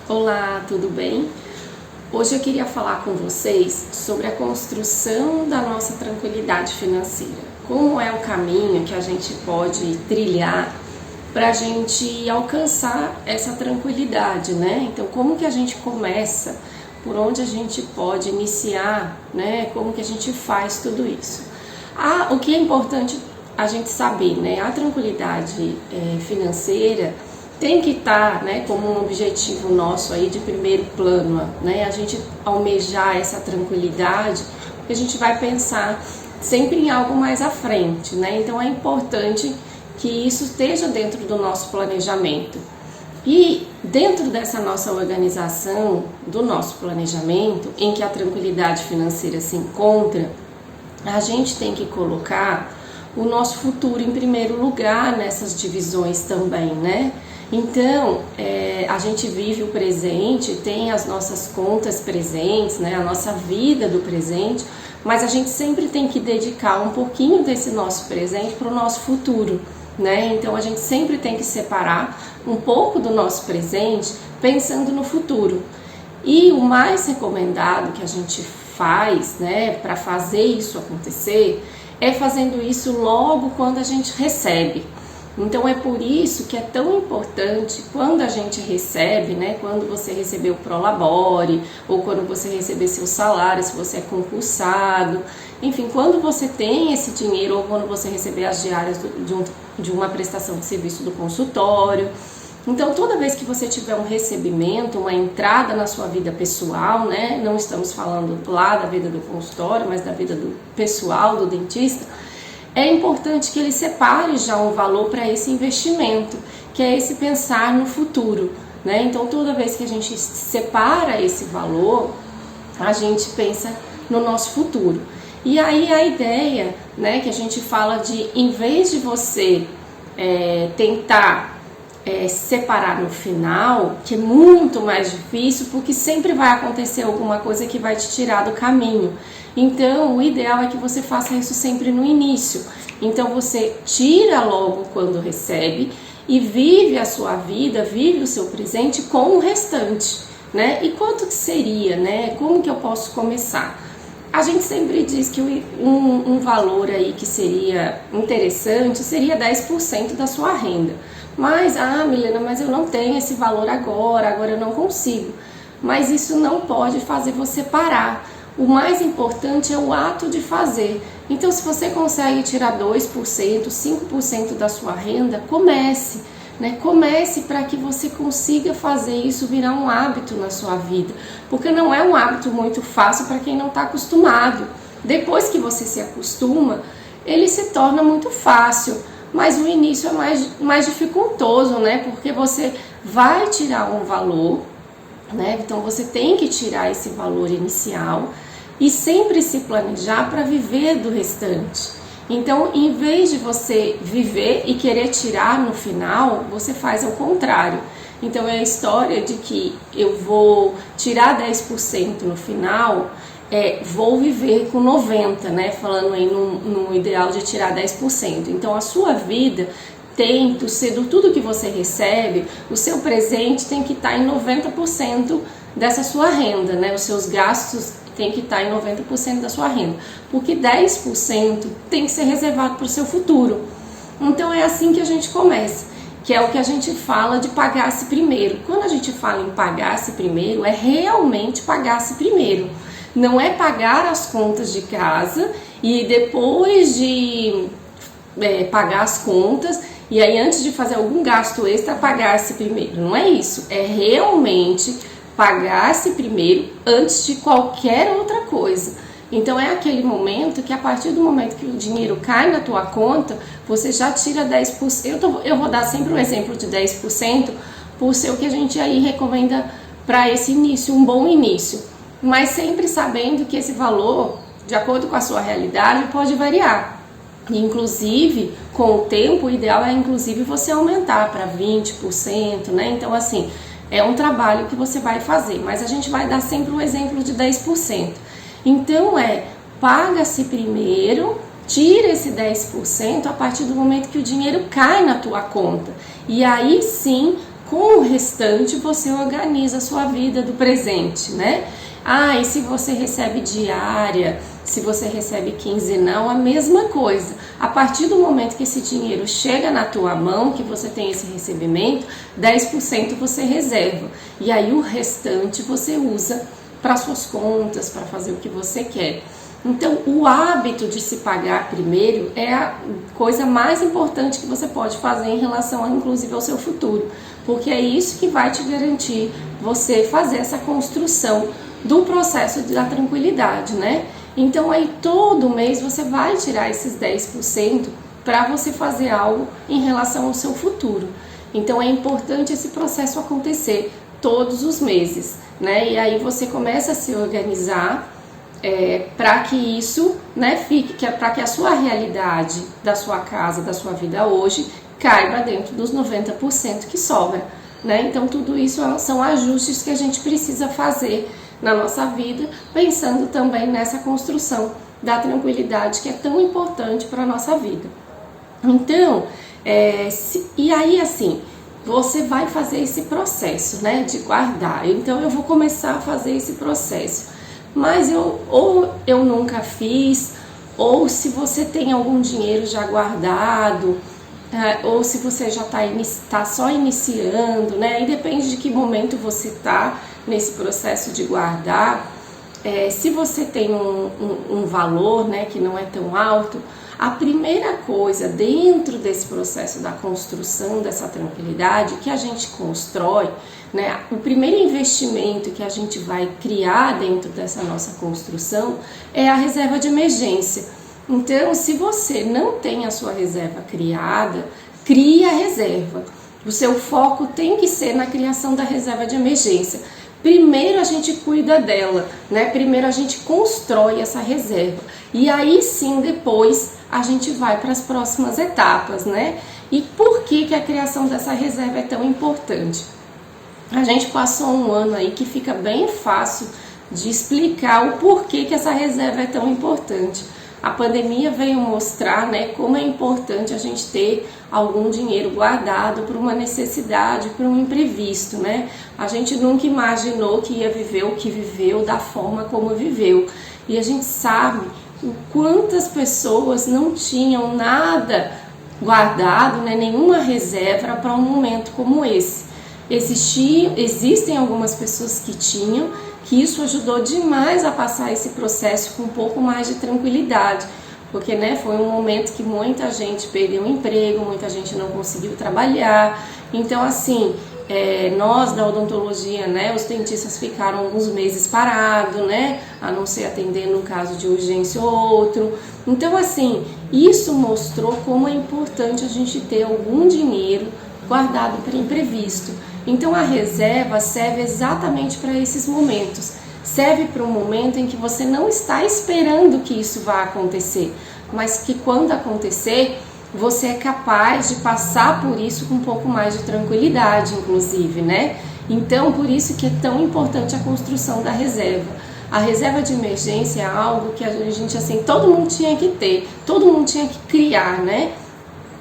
Olá, tudo bem? Hoje eu queria falar com vocês sobre a construção da nossa tranquilidade financeira. Como é o caminho que a gente pode trilhar para a gente alcançar essa tranquilidade, né? Então, como que a gente começa? Por onde a gente pode iniciar, né? Como que a gente faz tudo isso? O que é importante a gente saber, né? A tranquilidade financeira tem que estar, né, como um objetivo nosso aí de primeiro plano, né, a gente almejar essa tranquilidade, porque a gente vai pensar sempre em algo mais à frente, né, então é importante que isso esteja dentro do nosso planejamento. E dentro dessa nossa organização, do nosso planejamento, em que a tranquilidade financeira se encontra, a gente tem que colocar o nosso futuro em primeiro lugar nessas divisões também, né? Então, a gente vive o presente, tem as nossas contas presentes, né, a nossa vida do presente, mas a gente sempre tem que dedicar um pouquinho desse nosso presente para o nosso futuro, né? Então, a gente sempre tem que separar um pouco do nosso presente pensando no futuro. E o mais recomendado que a gente faz, né, para fazer isso acontecer, é fazendo isso logo quando a gente recebe. Então é por isso que é tão importante quando a gente recebe, né, quando você receber o Prolabore, ou quando você receber seu salário, se você é concursado, enfim, quando você tem esse dinheiro ou quando você receber as diárias de uma prestação de serviço do consultório. Então toda vez que você tiver um recebimento, uma entrada na sua vida pessoal, né, não estamos falando lá da vida do consultório, mas da vida do pessoal, do dentista, é importante que ele separe já um valor para esse investimento, que é esse pensar no futuro, né? Então, toda vez que a gente separa esse valor, a gente pensa no nosso futuro. E aí a ideia, né, que a gente fala de, em vez de você tentar separar no final, que é muito mais difícil, porque sempre vai acontecer alguma coisa que vai te tirar do caminho. Então, o ideal é que você faça isso sempre no início. Então, você tira logo quando recebe e vive a sua vida, vive o seu presente com o restante, né? E quanto que seria, né? Como que eu posso começar? A gente sempre diz que um valor aí que seria interessante seria 10% da sua renda. Mas, Milena, mas eu não tenho esse valor agora eu não consigo. Mas isso não pode fazer você parar. O mais importante é o ato de fazer. Então, se você consegue tirar 2%, 5% da sua renda, comece, né? Comece para que você consiga fazer isso virar um hábito na sua vida. Porque não é um hábito muito fácil para quem não está acostumado. Depois que você se acostuma, ele se torna muito fácil. Mas o início é mais dificultoso, né? Porque você vai tirar um valor, né? Então, você tem que tirar esse valor inicial e sempre se planejar para viver do restante. Então, em vez de você viver e querer tirar no final, você faz ao contrário. Então, é a história de que eu vou tirar 10% no final, vou viver com 90%, né? Falando aí no ideal de tirar 10%. Então, a sua vida tem que ser do tudo que você recebe, o seu presente tem que estar em 90% dessa sua renda, né? Os seus gastos tem que estar em 90% da sua renda, porque 10% tem que ser reservado para o seu futuro. Então é assim que a gente começa, que é o que a gente fala de pagar-se primeiro. Quando a gente fala em pagar-se primeiro, é realmente pagar-se primeiro. Não é pagar as contas de casa e depois de pagar as contas, e aí antes de fazer algum gasto extra, pagar-se primeiro. Não é isso, é realmente pagar-se primeiro antes de qualquer outra coisa. Então é aquele momento que a partir do momento que o dinheiro cai na tua conta, você já tira 10%. Eu vou dar sempre um exemplo de 10%, por ser o que a gente aí recomenda para esse início, um bom início. Mas sempre sabendo que esse valor, de acordo com a sua realidade, pode variar. Inclusive, com o tempo, o ideal é inclusive você aumentar para 20%, né? Então, assim, é um trabalho que você vai fazer, mas a gente vai dar sempre um exemplo de 10%. Então, paga-se primeiro, tira esse 10% a partir do momento que o dinheiro cai na tua conta. E aí sim, Com o restante, você organiza a sua vida do presente, né? E se você recebe diária, se você recebe quinzenal, a mesma coisa. A partir do momento que esse dinheiro chega na tua mão, que você tem esse recebimento, 10% você reserva. E aí o restante você usa para suas contas, para fazer o que você quer. Então, o hábito de se pagar primeiro é a coisa mais importante que você pode fazer em relação, inclusive, ao seu futuro. Porque é isso que vai te garantir você fazer essa construção do processo da tranquilidade, né? Então, aí todo mês você vai tirar esses 10% para você fazer algo em relação ao seu futuro. Então, é importante esse processo acontecer todos os meses, né? E aí você começa a se organizar para que isso, né, fique, para que a sua realidade da sua casa, da sua vida hoje, caiba dentro dos 90% que sobra, né? Então tudo isso são ajustes que a gente precisa fazer na nossa vida, pensando também nessa construção da tranquilidade que é tão importante para a nossa vida. Então, e aí assim, você vai fazer esse processo, né, de guardar. Então eu vou começar a fazer esse processo. Mas eu nunca fiz, ou se você tem algum dinheiro já guardado, ou se você já está só iniciando, né? Aí depende de que momento você está nesse processo de guardar. Se você tem um valor, né, que não é tão alto, a primeira coisa dentro desse processo da construção dessa tranquilidade que a gente constrói, né, o primeiro investimento que a gente vai criar dentro dessa nossa construção é a reserva de emergência. Então, se você não tem a sua reserva criada, crie a reserva. O seu foco tem que ser na criação da reserva de emergência. Primeiro a gente cuida dela, né? Primeiro a gente constrói essa reserva. E aí sim, depois a gente vai para as próximas etapas, né? E por que a criação dessa reserva é tão importante? A gente passou um ano aí que fica bem fácil de explicar o porquê que essa reserva é tão importante. A pandemia veio mostrar, né, como é importante a gente ter algum dinheiro guardado para uma necessidade, para um imprevisto, né? A gente nunca imaginou que ia viver o que viveu da forma como viveu. E a gente sabe o quantas pessoas não tinham nada guardado, né, nenhuma reserva para um momento como esse. Existem algumas pessoas que tinham, que isso ajudou demais a passar esse processo com um pouco mais de tranquilidade, porque, né, foi um momento que muita gente perdeu o emprego, muita gente não conseguiu trabalhar. Então, assim, nós da odontologia, né, os dentistas ficaram alguns meses parados, né, a não ser atender num caso de urgência ou outro. Então, assim, isso mostrou como é importante a gente ter algum dinheiro guardado para imprevisto. Então a reserva serve exatamente para esses momentos. Serve para um momento em que você não está esperando que isso vá acontecer, mas que quando acontecer, você é capaz de passar por isso com um pouco mais de tranquilidade, inclusive, né? Então, por isso que é tão importante a construção da reserva. A reserva de emergência é algo que a gente, assim, todo mundo tinha que ter, todo mundo tinha que criar, né?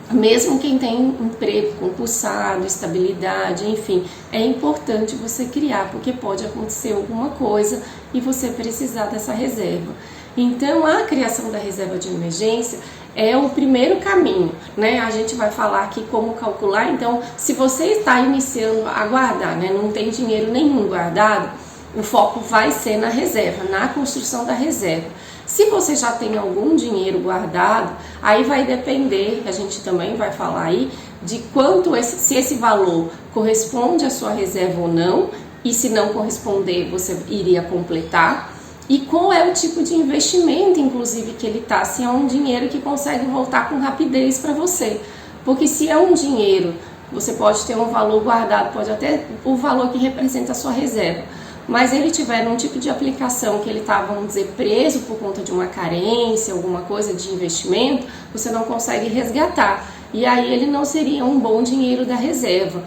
Mesmo quem tem emprego compulsado, estabilidade, enfim, é importante você criar, porque pode acontecer alguma coisa e você precisar dessa reserva. Então, a criação da reserva de emergência é o primeiro caminho, né? A gente vai falar aqui como calcular. Então, se você está iniciando a guardar, né, não tem dinheiro nenhum guardado, o foco vai ser na reserva, na construção da reserva. Se você já tem algum dinheiro guardado, aí vai depender, a gente também vai falar aí, de quanto se esse valor corresponde à sua reserva ou não, e se não corresponder, você iria completar. E qual é o tipo de investimento, inclusive, que ele está, se é um dinheiro que consegue voltar com rapidez para você. Porque se é um dinheiro, você pode ter um valor guardado, pode até o valor que representa a sua reserva, mas ele tiver num tipo de aplicação que ele está, vamos dizer, preso por conta de uma carência, alguma coisa de investimento, você não consegue resgatar. E aí ele não seria um bom dinheiro da reserva.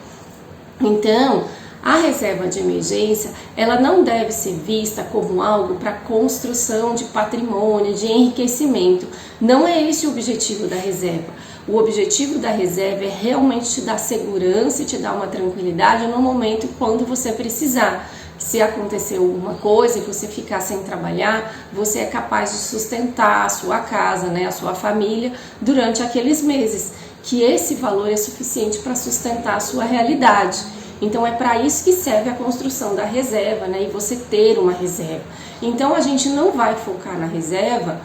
Então, a reserva de emergência, ela não deve ser vista como algo para construção de patrimônio, de enriquecimento. Não é esse o objetivo da reserva. O objetivo da reserva é realmente te dar segurança e te dar uma tranquilidade no momento quando você precisar. Se acontecer alguma coisa e você ficar sem trabalhar, você é capaz de sustentar a sua casa, né, a sua família durante aqueles meses, que esse valor é suficiente para sustentar a sua realidade. Então é para isso que serve a construção da reserva, né, e você ter uma reserva. Então a gente não vai focar na reserva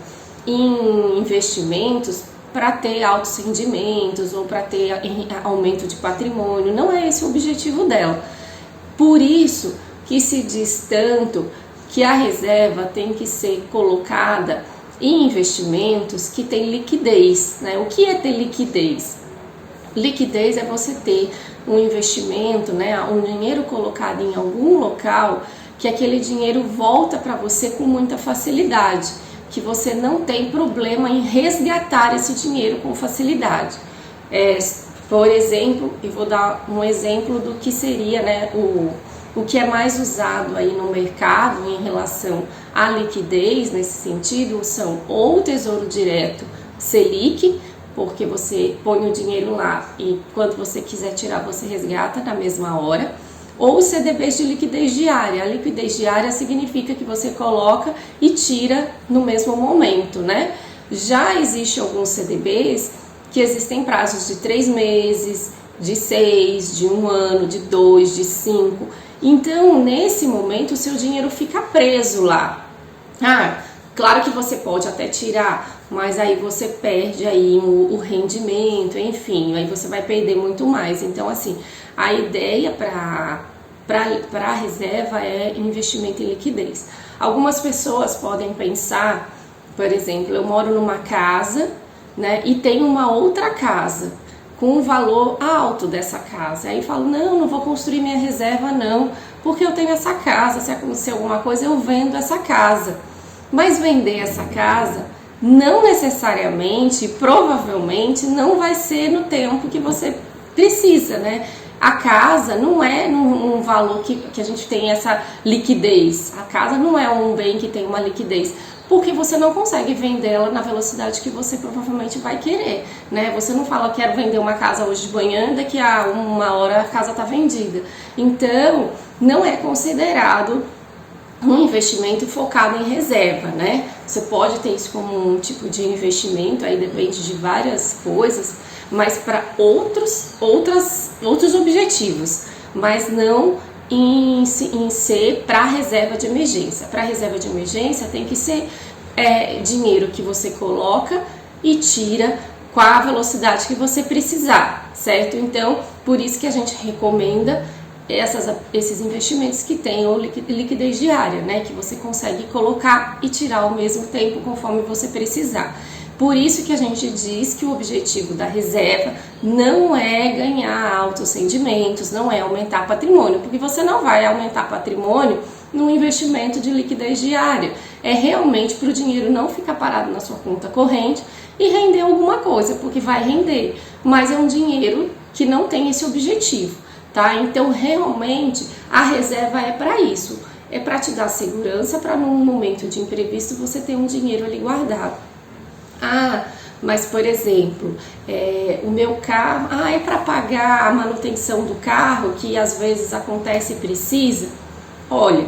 em investimentos para ter altos rendimentos ou para ter aumento de patrimônio, não é esse o objetivo dela. Por isso que se diz tanto que a reserva tem que ser colocada em investimentos que tem liquidez, né? O que é ter liquidez? Liquidez é você ter um investimento, né, um dinheiro colocado em algum local que aquele dinheiro volta para você com muita facilidade, que você não tem problema em resgatar esse dinheiro com facilidade. Por exemplo, eu vou dar um exemplo do que seria, né, o que é mais usado aí no mercado em relação à liquidez, nesse sentido, são ou o Tesouro Direto Selic, porque você põe o dinheiro lá e quando você quiser tirar, você resgata na mesma hora, ou os CDBs de liquidez diária. A liquidez diária significa que você coloca e tira no mesmo momento, né? Já existe alguns CDBs que existem prazos de 3 meses, de 6, de 1 ano, de 2, de 5. Então, nesse momento, o seu dinheiro fica preso lá. Claro que você pode até tirar, mas aí você perde aí o rendimento, enfim, aí você vai perder muito mais. Então, assim, a ideia para a reserva é investimento em liquidez. Algumas pessoas podem pensar, por exemplo, eu moro numa casa, né, e tenho uma outra casa com um valor alto dessa casa. Aí eu falo, não vou construir minha reserva não, porque eu tenho essa casa, se acontecer alguma coisa eu vendo essa casa. Mas vender essa casa não necessariamente, provavelmente não vai ser no tempo que você precisa, né? A casa não é um valor que a gente tem essa liquidez. A casa não é um bem que tem uma liquidez, porque você não consegue vendê-la na velocidade que você provavelmente vai querer, né? Você não fala, quero vender uma casa hoje de manhã, daqui a 1 hora a casa está vendida. Então, não é considerado um investimento focado em reserva, né? Você pode ter isso como um tipo de investimento, aí depende de várias coisas, mas para outros objetivos, mas não em ser para reserva de emergência. Para reserva de emergência tem que ser dinheiro que você coloca e tira com a velocidade que você precisar, certo? Então, por isso que a gente recomenda esses investimentos que tenham liquidez diária, né? Que você consegue colocar e tirar ao mesmo tempo conforme você precisar. Por isso que a gente diz que o objetivo da reserva não é ganhar altos rendimentos, não é aumentar patrimônio, porque você não vai aumentar patrimônio num investimento de liquidez diária. É realmente para o dinheiro não ficar parado na sua conta corrente e render alguma coisa, porque vai render, mas é um dinheiro que não tem esse objetivo. Tá? Então, realmente, a reserva é para isso. É para te dar segurança, para num momento de imprevisto você ter um dinheiro ali guardado. Mas, por exemplo, o meu carro, é para pagar a manutenção do carro, que às vezes acontece e precisa. Olha,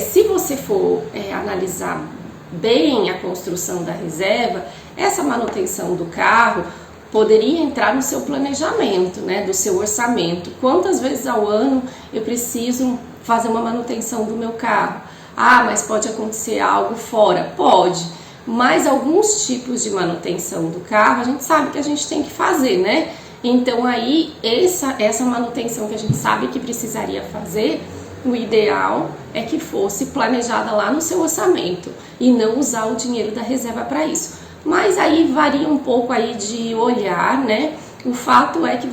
se você for analisar bem a construção da reserva, essa manutenção do carro poderia entrar no seu planejamento, né, do seu orçamento. Quantas vezes ao ano eu preciso fazer uma manutenção do meu carro? Mas pode acontecer algo fora? Pode, mas alguns tipos de manutenção do carro a gente sabe que a gente tem que fazer, né? Então aí essa manutenção que a gente sabe que precisaria fazer, o ideal é que fosse planejada lá no seu orçamento e não usar o dinheiro da reserva para isso. Mas aí varia um pouco aí de olhar, né? O fato é que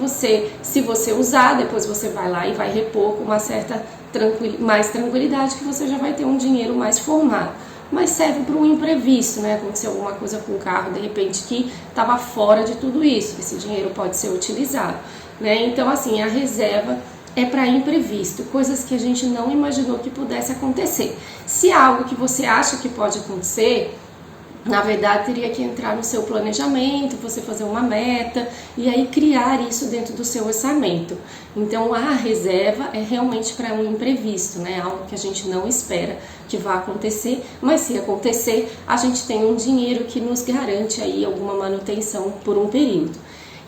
se você usar, depois você vai lá e vai repor com uma certa mais tranquilidade, que você já vai ter um dinheiro mais formado. Mas serve para um imprevisto, né? Aconteceu alguma coisa com o carro, de repente, que estava fora de tudo isso. Esse dinheiro pode ser utilizado, né? Então, assim, a reserva é para imprevisto, coisas que a gente não imaginou que pudesse acontecer. Se é algo que você acha que pode acontecer, Na verdade, teria que entrar no seu planejamento, você fazer uma meta e aí criar isso dentro do seu orçamento. Então, a reserva é realmente para um imprevisto, né? Algo que a gente não espera que vá acontecer, mas se acontecer, a gente tem um dinheiro que nos garante aí alguma manutenção por um período.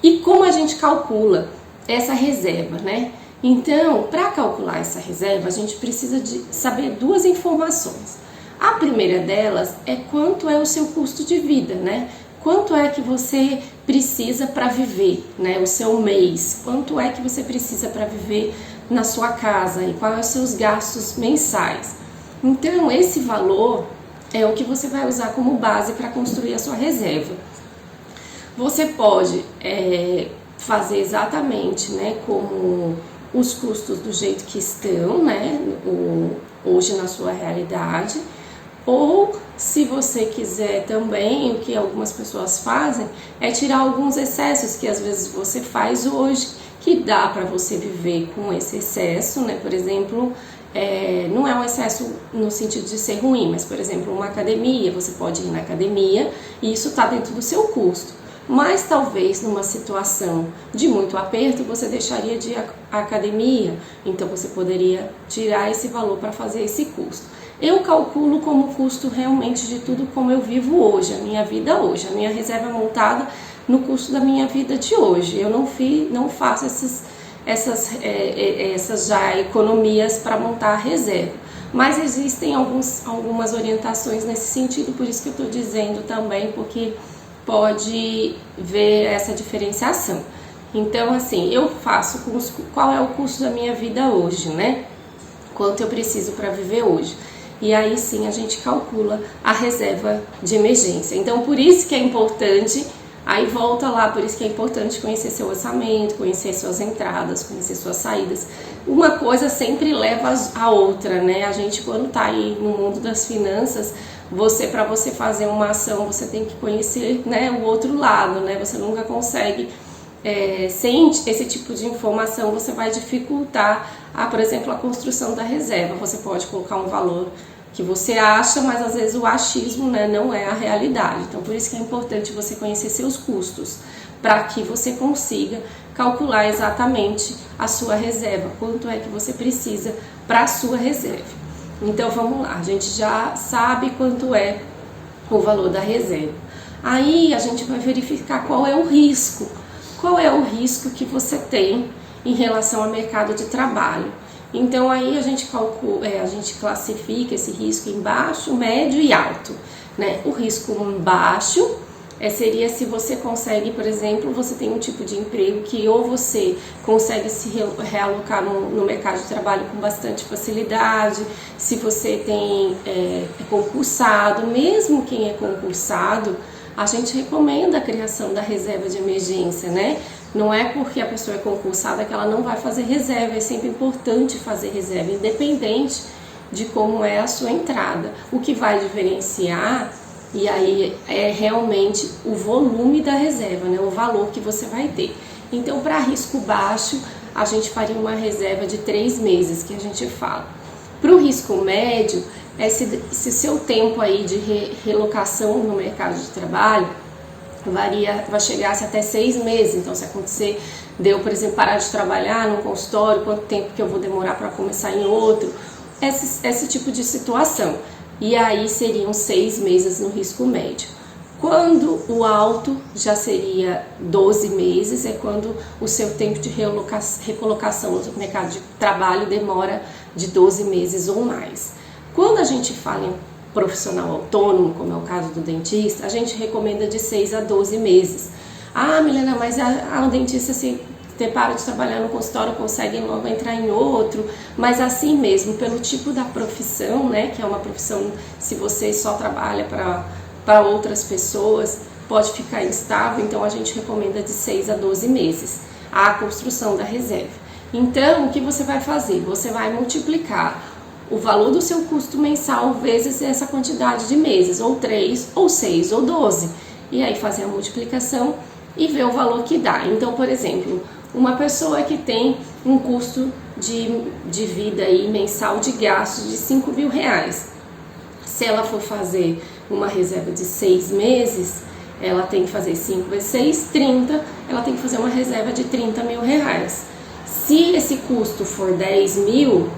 E como a gente calcula essa reserva, né? Então, para calcular essa reserva, a gente precisa de saber duas informações. A primeira delas é quanto é o seu custo de vida, né? Quanto é que você precisa para viver, né? O seu mês, quanto é que você precisa para viver na sua casa e quais são os seus gastos mensais. Então, esse valor é o que você vai usar como base para construir a sua reserva. Você pode fazer exatamente, né, como os custos do jeito que estão, né, hoje na sua realidade. Ou, se você quiser também, o que algumas pessoas fazem, é tirar alguns excessos que às vezes você faz hoje, que dá para você viver com esse excesso, né? Por exemplo, não é um excesso no sentido de ser ruim, mas, por exemplo, uma academia, você pode ir na academia e isso está dentro do seu custo. Mas talvez numa situação de muito aperto você deixaria de ir à academia, então você poderia tirar esse valor para fazer esse custo. Eu calculo como custo realmente de tudo como eu vivo hoje, a minha vida hoje, a minha reserva é montada no custo da minha vida de hoje. Eu não faço essas já economias para montar a reserva. Mas existem algumas orientações nesse sentido, por isso que eu estou dizendo também, porque pode ver essa diferenciação. Então, assim, eu faço qual é o custo da minha vida hoje, né? Quanto eu preciso para viver hoje. E aí sim a gente calcula a reserva de emergência. Então, por isso que é importante, aí volta lá, por isso que é importante conhecer seu orçamento, conhecer suas entradas, conhecer suas saídas. Uma coisa sempre leva a outra, né? A gente, quando está aí no mundo das finanças, para você fazer uma ação, você tem que conhecer, né, o outro lado, né? Você nunca consegue, sem esse tipo de informação, você vai dificultar, por exemplo, a construção da reserva. Você pode colocar um valor que você acha, mas às vezes o achismo, né, não é a realidade. Então, por isso que é importante você conhecer seus custos, para que você consiga calcular exatamente a sua reserva, quanto é que você precisa para a sua reserva. Então, vamos lá, a gente já sabe quanto é o valor da reserva. Aí, a gente vai verificar qual é o risco. Qual é o risco que você tem em relação ao mercado de trabalho. Então aí a gente classifica esse risco em baixo, médio e alto, né? O risco baixo seria se você consegue, por exemplo, você tem um tipo de emprego que ou você consegue se realocar no mercado de trabalho com bastante facilidade, se você é concursado, mesmo quem é concursado, a gente recomenda a criação da reserva de emergência, né? Não é porque a pessoa é concursada que ela não vai fazer reserva, é sempre importante fazer reserva, independente de como é a sua entrada. O que vai diferenciar, e aí é realmente o volume da reserva, né? O valor que você vai ter. Então, para risco baixo, a gente faria uma reserva de 3 meses, que a gente fala. Para o risco médio, se seu tempo aí de relocação no mercado de trabalho vai chegar até 6 meses. Então, se acontecer, por exemplo, parar de trabalhar num consultório, quanto tempo que eu vou demorar para começar em outro, esse tipo de situação. E aí seriam 6 meses no risco médio. Quando o alto já seria 12 meses, é quando o seu tempo de recolocação no mercado de trabalho demora de 12 meses ou mais. Quando a gente fala em profissional autônomo, como é o caso do dentista, a gente recomenda de 6 a 12 meses. Ah, Milena, mas a dentista, se para de trabalhar no consultório, consegue logo entrar em outro, mas assim mesmo, pelo tipo da profissão, né, que é uma profissão, se você só trabalha para outras pessoas, pode ficar instável, então a gente recomenda de 6 a 12 meses a construção da reserva. Então, o que você vai fazer? Você vai multiplicar o valor do seu custo mensal vezes essa quantidade de meses, ou 3, ou 6, ou 12. E aí fazer a multiplicação e ver o valor que dá. Então, por exemplo, uma pessoa que tem um custo de vida aí, mensal de gastos de R$5.000. Se ela for fazer uma reserva de 6 meses, ela tem que fazer 5 vezes 6, 30, ela tem que fazer uma reserva de 30 mil reais. Se esse custo for 10 mil,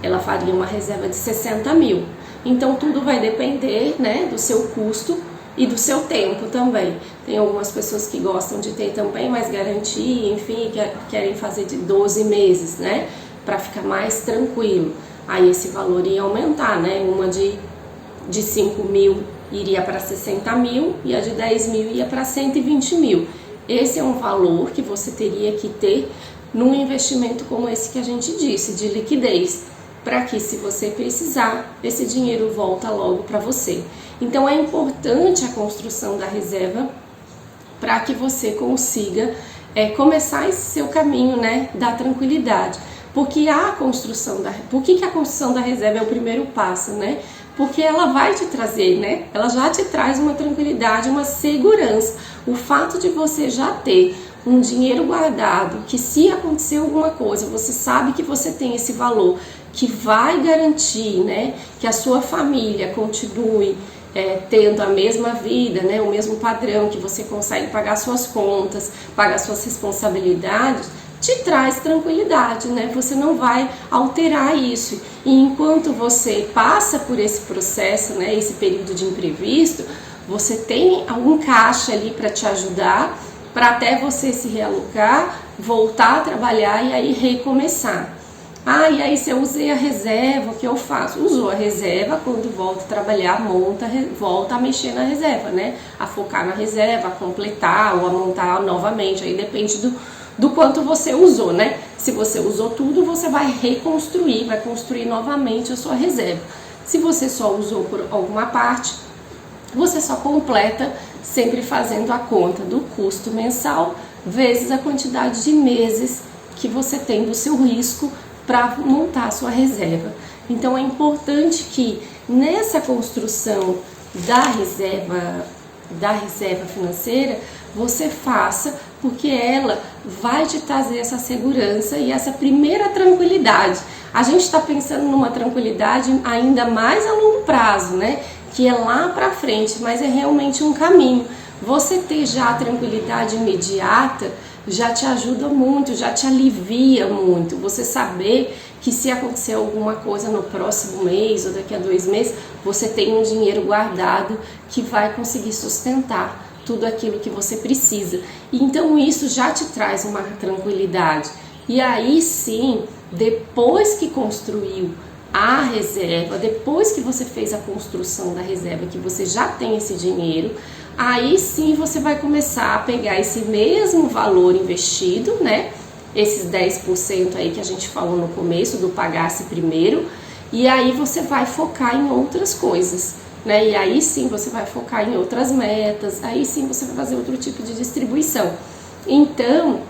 ela faria uma reserva de 60 mil. Então tudo vai depender, né, do seu custo e do seu tempo também. Tem algumas pessoas que gostam de ter também mais garantia, enfim, querem fazer de 12 meses, né, para ficar mais tranquilo. Aí esse valor ia aumentar, né, uma de 5 mil iria para 60 mil e a de 10 mil ia para 120 mil. Esse é um valor que você teria que ter num investimento como esse que a gente disse, de liquidez, para que, se você precisar, esse dinheiro volta logo para você. Então é importante a construção da reserva para que você consiga começar esse seu caminho, né, da tranquilidade. Porque por que a construção da reserva é o primeiro passo, né? Porque ela vai te trazer, né? Ela já te traz uma tranquilidade, uma segurança. O fato de você já ter um dinheiro guardado, que se acontecer alguma coisa, você sabe que você tem esse valor, que vai garantir, né, que a sua família continue tendo a mesma vida, né, o mesmo padrão, que você consegue pagar suas contas, pagar suas responsabilidades, te traz tranquilidade, né? Você não vai alterar isso. E enquanto você passa por esse processo, né, esse período de imprevisto, você tem algum caixa ali para te ajudar, para até você se realocar, voltar a trabalhar e aí recomeçar. Ah, e aí se eu usei a reserva, o que eu faço? Usou a reserva, quando volta a trabalhar, volta a mexer na reserva, né? A focar na reserva, a completar ou a montar novamente, aí depende do quanto você usou, né? Se você usou tudo, você vai reconstruir, vai construir novamente a sua reserva. Se você só usou por alguma parte, você só completa, sempre fazendo a conta do custo mensal vezes a quantidade de meses que você tem do seu risco para montar a sua reserva. Então é importante que nessa construção da reserva financeira você faça, porque ela vai te trazer essa segurança e essa primeira tranquilidade. A gente está pensando numa tranquilidade ainda mais a longo prazo, né? Que é lá para frente, mas é realmente um caminho. Você ter já a tranquilidade imediata já te ajuda muito, já te alivia muito. Você saber que se acontecer alguma coisa no próximo mês ou daqui a 2 meses, você tem um dinheiro guardado que vai conseguir sustentar tudo aquilo que você precisa. Então isso já te traz uma tranquilidade. E aí sim, depois que construiu a reserva, depois que você fez a construção da reserva, que você já tem esse dinheiro, aí sim você vai começar a pegar esse mesmo valor investido, né? Esses 10% aí que a gente falou no começo, do pagar-se primeiro, e aí você vai focar em outras coisas, né? E aí sim você vai focar em outras metas, aí sim você vai fazer outro tipo de distribuição. Então,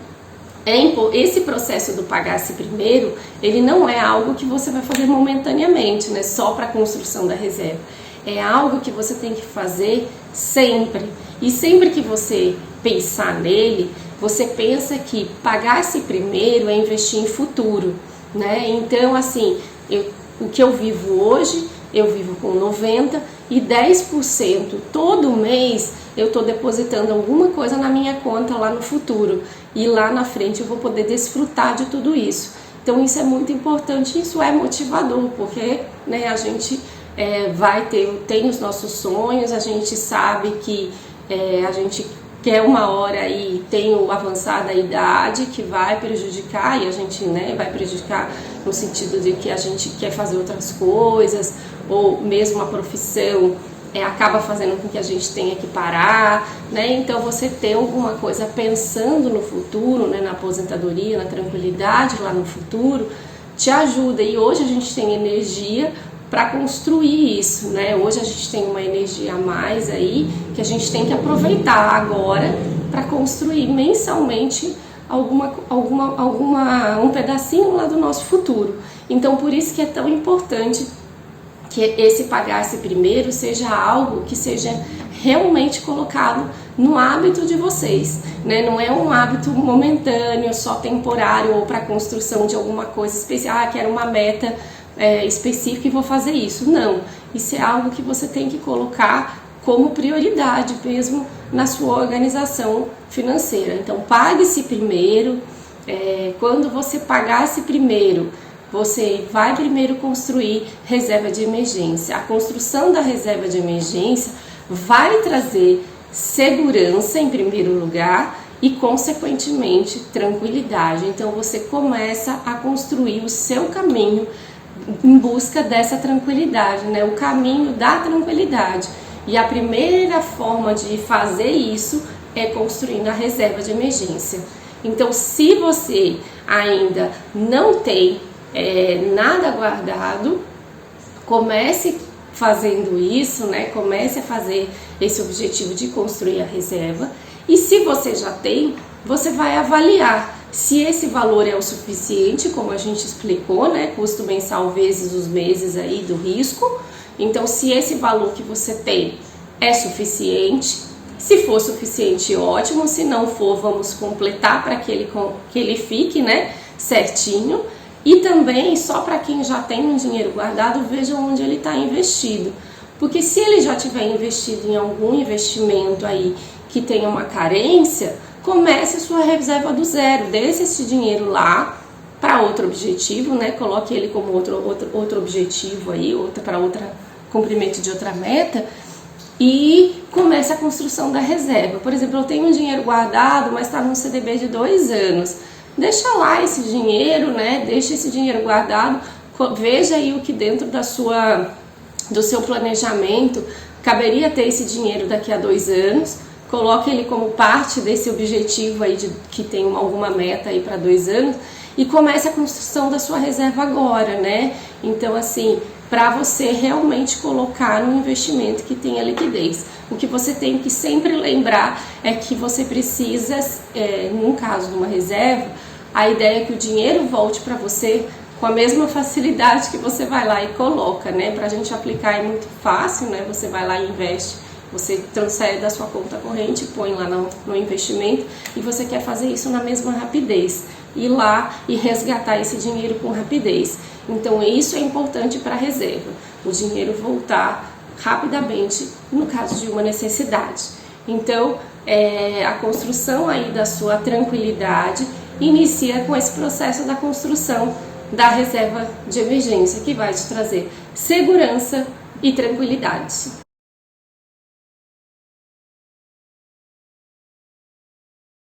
esse processo do pagar-se primeiro, ele não é algo que você vai fazer momentaneamente, né? Só para a construção da reserva. É algo que você tem que fazer sempre. E sempre que você pensar nele, você pensa que pagar-se primeiro é investir em futuro, né? Então, assim, o que eu vivo hoje, eu vivo com 90% e 10% todo mês eu estou depositando alguma coisa na minha conta lá no futuro. E lá na frente eu vou poder desfrutar de tudo isso. Então isso é muito importante, isso é motivador, porque, né, a gente tem os nossos sonhos, a gente sabe que a gente quer uma hora aí, tem o avançar da idade que vai prejudicar, e a gente, né, vai prejudicar no sentido de que a gente quer fazer outras coisas, ou mesmo a profissão acaba fazendo com que a gente tenha que parar, né? Então você ter alguma coisa pensando no futuro, né, na aposentadoria, na tranquilidade lá no futuro, te ajuda. E hoje a gente tem energia para construir isso, né? Hoje a gente tem uma energia a mais aí que a gente tem que aproveitar agora para construir mensalmente um pedacinho lá do nosso futuro. Então por isso que é tão importante que esse pagar-se primeiro seja algo que seja realmente colocado no hábito de vocês, né? Não é um hábito momentâneo, só temporário, ou para a construção de alguma coisa especial, quero uma meta específica e vou fazer isso. Não, isso é algo que você tem que colocar como prioridade mesmo na sua organização financeira. Então, pague-se primeiro. Quando você pagar-se primeiro, você vai primeiro construir reserva de emergência. A construção da reserva de emergência vai trazer segurança em primeiro lugar e, consequentemente, tranquilidade. Então, você começa a construir o seu caminho em busca dessa tranquilidade, né? O caminho da tranquilidade. E a primeira forma de fazer isso é construindo a reserva de emergência. Então, se você ainda não tem nada guardado, comece fazendo isso, né? Comece a fazer esse objetivo de construir a reserva. E se você já tem, você vai avaliar se esse valor é o suficiente, como a gente explicou, né? Custo mensal vezes os meses aí do risco. Então, se esse valor que você tem é suficiente, se for suficiente, ótimo. Se não for, vamos completar para que ele fique, né, certinho. E também, só para quem já tem um dinheiro guardado, veja onde ele está investido. Porque se ele já tiver investido em algum investimento aí que tenha uma carência, comece a sua reserva do zero. Deixe esse dinheiro lá para outro objetivo, né? Coloque ele como outro objetivo aí, para cumprimento de outra meta. E comece a construção da reserva. Por exemplo, eu tenho um dinheiro guardado, mas está num CDB de 2 anos. Deixa lá esse dinheiro, né? Deixa esse dinheiro guardado. Veja aí o que dentro do seu planejamento caberia ter esse dinheiro daqui a 2 anos. Coloque ele como parte desse objetivo aí que tem alguma meta aí para 2 anos. E comece a construção da sua reserva agora, né? Então, assim, para você realmente colocar no investimento que tenha liquidez. O que você tem que sempre lembrar é que você precisa, no caso de uma reserva, a ideia é que o dinheiro volte para você com a mesma facilidade que você vai lá e coloca, né? Para a gente aplicar é muito fácil, né? Você vai lá e investe, você transfere da sua conta corrente, põe lá no investimento e você quer fazer isso na mesma rapidez. Ir lá e resgatar esse dinheiro com rapidez. Então, isso é importante para a reserva, o dinheiro voltar rapidamente no caso de uma necessidade. Então, a construção aí da sua tranquilidade inicia com esse processo da construção da reserva de emergência, que vai te trazer segurança e tranquilidade.